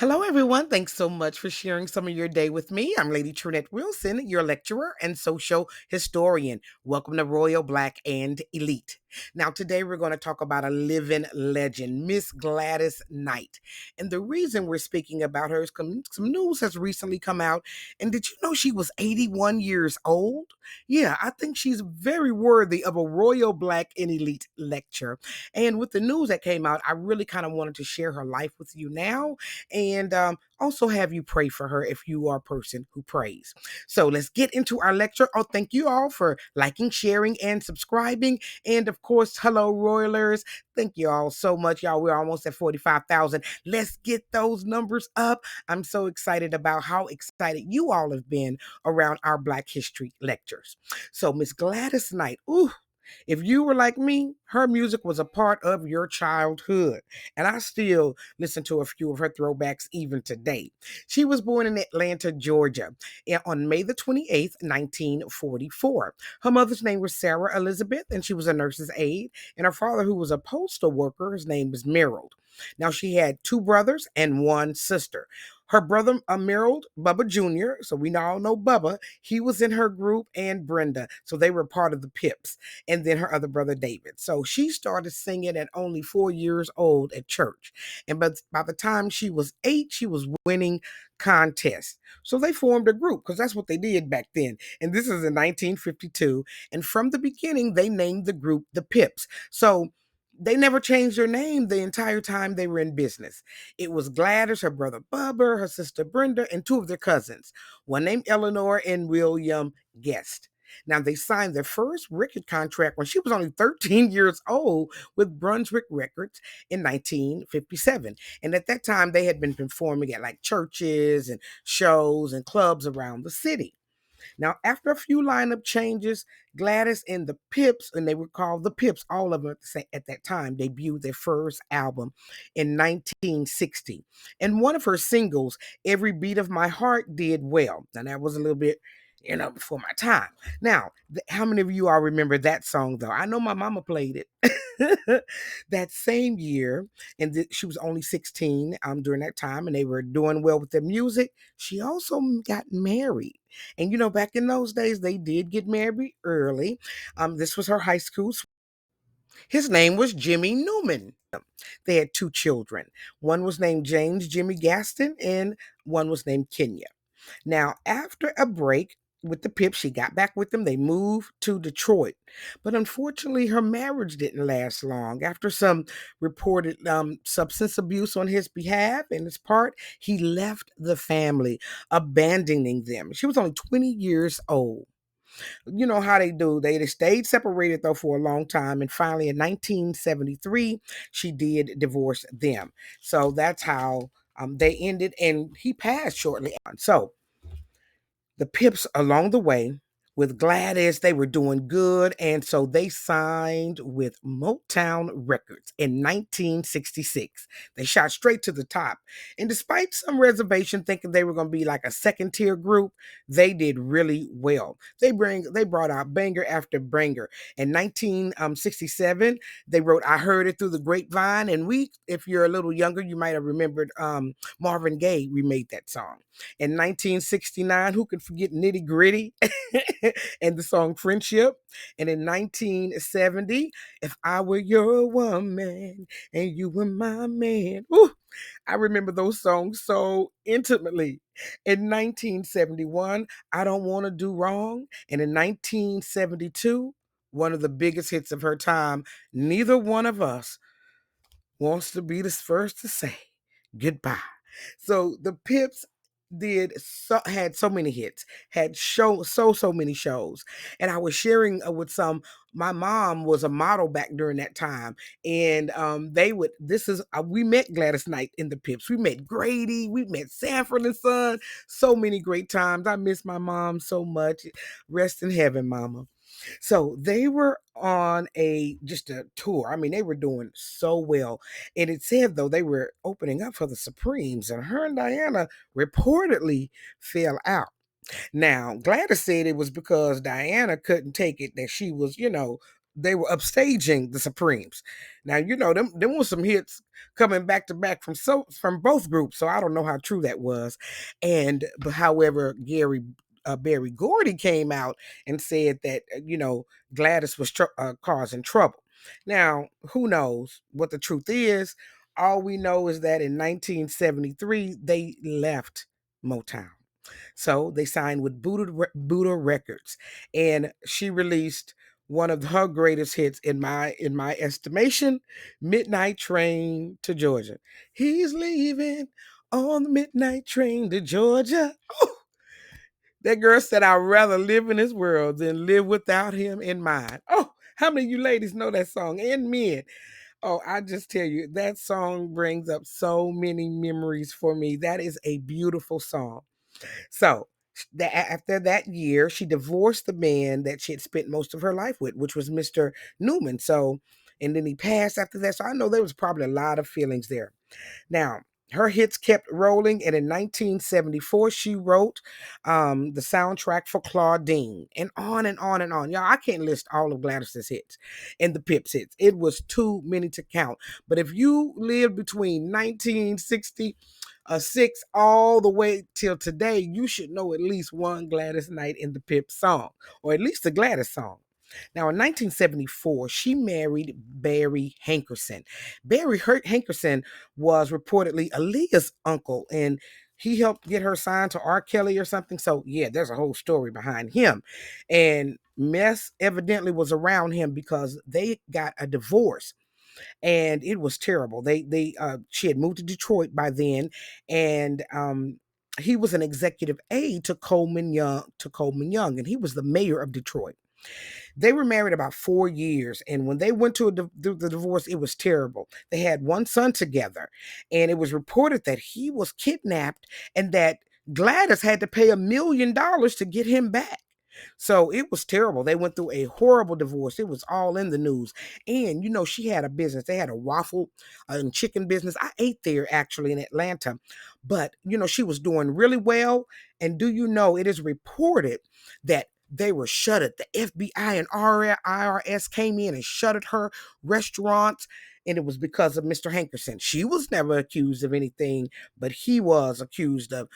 Hello, everyone. Thanks so much for sharing some of your day with me. I'm Lady TrenettWilson, your lecturer and social historian. Welcome to Royal Black and Elite. Now, today we're going to talk about a living legend, Miss Gladys Knight. And the reason we're speaking about her is some news has recently come out. And did you know she was 81 years old? Yeah, I think she's very worthy of a Royal Black and Elite lecture. And with the news that came out, I really kind of wanted to share her life with you now and also have you pray for her if you are a person who prays. So let's get into our lecture. Oh, thank you all for liking, sharing, and subscribing. And of course, hello, Royalers. Thank you all so much. Y'all, we're almost at 45,000. Let's get those numbers up. I'm so excited about how excited you all have been around our Black History lectures. So, Miss Gladys Knight, ooh, if you were like me, her music was a part of your childhood. And I still listen to a few of her throwbacks even today. She was born in Atlanta, Georgia on May the 28th, 1944. Her mother's name was Sarah Elizabeth, and she was a nurse's aide. And her father, who was a postal worker, his name was Merrill. Now, she had two brothers and one sister. Her brother, Merrill, Bubba Jr., so we all know Bubba, he was in her group, and Brenda. So they were part of the Pips, and then her other brother David. So she started singing at only 4 years old at church. And by the time she was 8, she was winning contests. So they formed a group because that's what they did back then. And this is in 1952. And from the beginning, they named the group the Pips. So they never changed their name the entire time they were in business. It was Gladys, her brother Bubba, her sister Brenda, and two of their cousins, one named Eleanor and William Guest. Now, they signed their first record contract when she was only 13 years old with Brunswick Records in 1957. And at that time, they had been performing at like churches and shows and clubs around the city. Now, after a few lineup changes, Gladys and the Pips, and they were called the Pips, all of them at that time, debuted their first album in 1960. And one of her singles, Every Beat of My Heart, did well. Now, that was a little bit before my time. Now, how many of you all remember that song, though? I know my mama played it. That same year, and she was only 16 during that time, and they were doing well with their music. She also got married. And back in those days, they did get married early. This was her high school. His name was Jimmy Newman. They had two children. One was named James Jimmy Gaston, and one was named Kenya. Now, after a break with the Pips, she got back with them. They moved to Detroit. But unfortunately, her marriage didn't last long. After some reported substance abuse on his behalf and his part, he left the family, abandoning them. She was only 20 years old. You know how they do. They stayed separated though for a long time, and finally in 1973 she did divorce them. So that's how they ended, and he passed shortly on. So the Pips along the way with Gladys, they were doing good. And so they signed with Motown Records in 1966. They shot straight to the top. And despite some reservation thinking they were going to be like a second tier group, they did really well. They brought out banger after banger. In 1967, they wrote I Heard It Through the Grapevine. And if you're a little younger, you might have remembered Marvin Gaye remade that song. In 1969, who could forget Nitty Gritty and the song Friendship? And in 1970, If I Were Your Woman and You Were My Man. Woo, I remember those songs so intimately. In 1971, I Don't Want to Do Wrong. And in 1972, one of the biggest hits of her time, Neither One of Us Wants to Be the First to Say Goodbye. So the Pips had so many hits, had so many shows. And I was sharing with some, my mom was a model back during that time, and we met Gladys Knight in the Pips. We met Grady, we met Sanford and Son. So many great times. I miss my mom so much. Rest in heaven, mama. So they were on just a tour. I mean, they were doing so well. And it said, though, they were opening up for the Supremes, and her and Diana reportedly fell out. Now, Gladys said it was because Diana couldn't take it that she was, they were upstaging the Supremes. Now you know them was some hits coming back to back from both groups. So I don't know how true that was. And but however, Barry Gordy came out and said that Gladys was causing trouble. Now who knows what the truth is? All we know is that in 1973 they left Motown. So they signed with Buddha Records, and she released one of her greatest hits in my estimation, "Midnight Train to Georgia." He's leaving on the midnight train to Georgia. Oh, that girl said, "I'd rather live in his world than live without him in mine." Oh, how many of you ladies know that song? And men. Oh, I just tell you, that song brings up so many memories for me. That is a beautiful song. So after that year, she divorced the man that she had spent most of her life with, which was Mr. Newman. So, and then he passed after that. So I know there was probably a lot of feelings there. Now, her hits kept rolling, and in 1974, she wrote the soundtrack for Claudine, and on and on and on. Y'all, I can't list all of Gladys's hits and the Pips hits. It was too many to count. But if you lived between 1966 all the way till today, you should know at least one Gladys Knight in the Pips song, or at least the Gladys song. Now, in 1974, she married Barry Hankerson. Hankerson was reportedly Aaliyah's uncle, and he helped get her signed to R. Kelly or something. So, yeah, there's a whole story behind him. And mess evidently was around him because they got a divorce, and it was terrible. She had moved to Detroit by then, and he was an executive aide to Coleman Young, and he was the mayor of Detroit. They were married about 4 years, and when they went to the divorce, it was terrible. They had one son together, and it was reported that he was kidnapped and that Gladys had to pay $1 million to get him back. So it was terrible. They went through a horrible divorce. It was all in the news. And, she had a business. They had a waffle and chicken business. I ate there actually in Atlanta. But, she was doing really well. And do you know, it is reported that they were shuttered. The FBI and IRS came in and shuttered her restaurants. And it was because of Mr. Hankerson. She was never accused of anything, but he was accused of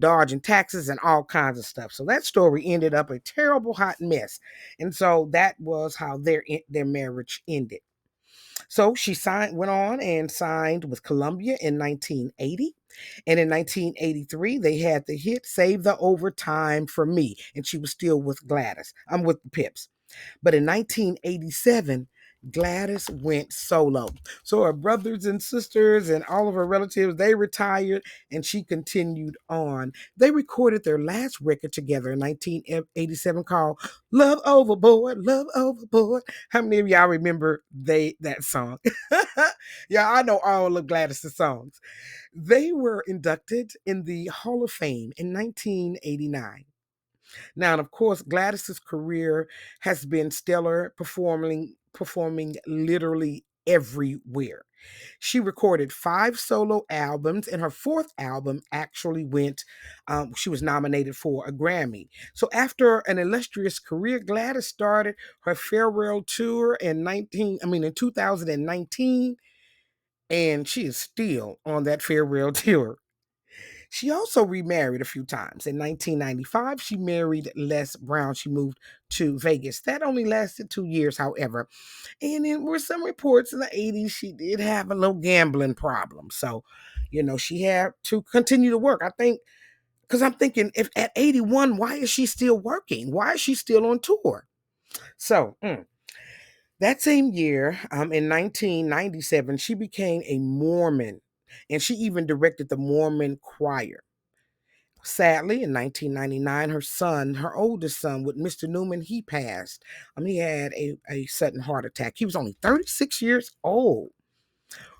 dodging taxes and all kinds of stuff. So that story ended up a terrible hot mess. And so that was how their marriage ended. So she went on and signed with Columbia in 1980. And in 1983, they had the hit Save the Overtime for Me. And she was still with Gladys. I'm with the Pips. But in 1987, Gladys went solo. So her brothers and sisters and all of her relatives, they retired, and she continued on. They recorded their last record together in 1987 called Love Overboard, Love Overboard. How many of y'all remember that song? Yeah, I know all of Gladys' songs. They were inducted in the Hall of Fame in 1989. Now, and of course, Gladys's career has been stellar, performing literally everywhere. She recorded 5 solo albums, and her fourth album actually she was nominated for a Grammy. So after an illustrious career, Gladys started her farewell tour in 2019, and she is still on that farewell tour. She also remarried a few times. In 1995, she married Les Brown. She moved to Vegas. That only lasted 2 years, however. And there were some reports in the 80s she did have a little gambling problem. So, she had to continue to work. I think, because I'm thinking, if at 81, why is she still working? Why is she still on tour? So, that same year, in 1997, she became a Mormon, and she even directed the Mormon choir. Sadly, in 1999, her oldest son, with Mr. Newman, he passed. He had a sudden heart attack. He was only 36 years old.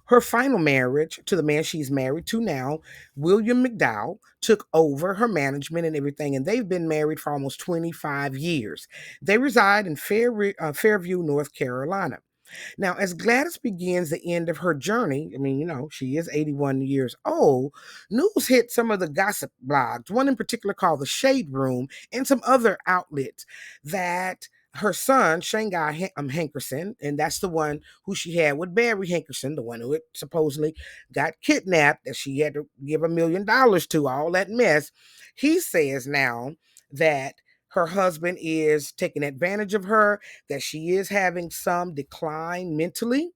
Her final marriage to the man she's married to now, William McDowell, took over her management and everything, and they've been married for almost 25 years. They reside in Fairview, North Carolina. Now, as Gladys begins the end of her journey, she is 81 years old, news hit some of the gossip blogs, one in particular called The Shade Room, and some other outlets, that her son, Shanghai Hankerson, and that's the one who she had with Barry Hankerson, the one who had supposedly got kidnapped, that she had to give $1 million to, all that mess. He says now that her husband is taking advantage of her, that she is having some decline mentally,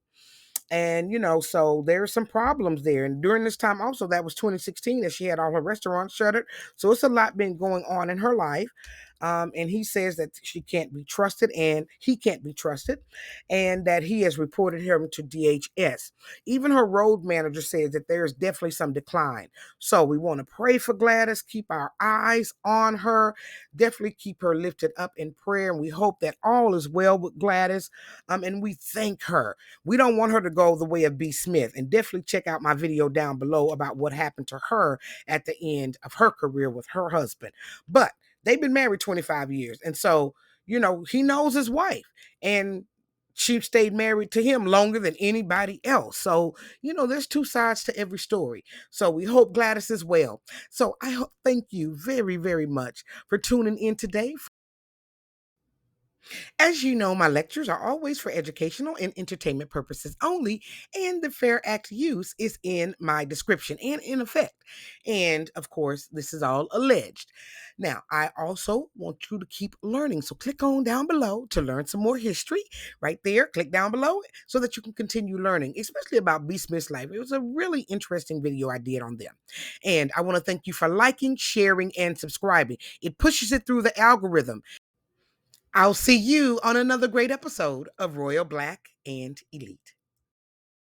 and, so there's some problems there. And during this time also, that was 2016 that she had all her restaurants shuttered. So it's a lot been going on in her life. And he says that she can't be trusted and he can't be trusted, and that he has reported her to DHS. Even her road manager says that there's definitely some decline. So we want to pray for Gladys, keep our eyes on her, definitely keep her lifted up in prayer. And we hope that all is well with Gladys. And we thank her. We don't want her to go the way of B. Smith. And definitely check out my video down below about what happened to her at the end of her career with her husband. But they've been married 25 years. And so, he knows his wife. And she stayed married to him longer than anybody else. So, there's two sides to every story. So we hope Gladys is well. So thank you very, very much for tuning in today. As you know, my lectures are always for educational and entertainment purposes only, and the Fair Act use is in my description and in effect. And of course, this is all alleged. Now, I also want you to keep learning. So click on down below to learn some more history. Right there, click down below so that you can continue learning, especially about B. Smith's life. It was a really interesting video I did on them. And I want to thank you for liking, sharing, and subscribing. It pushes it through the algorithm. I'll see you on another great episode of Royal Black and Elite.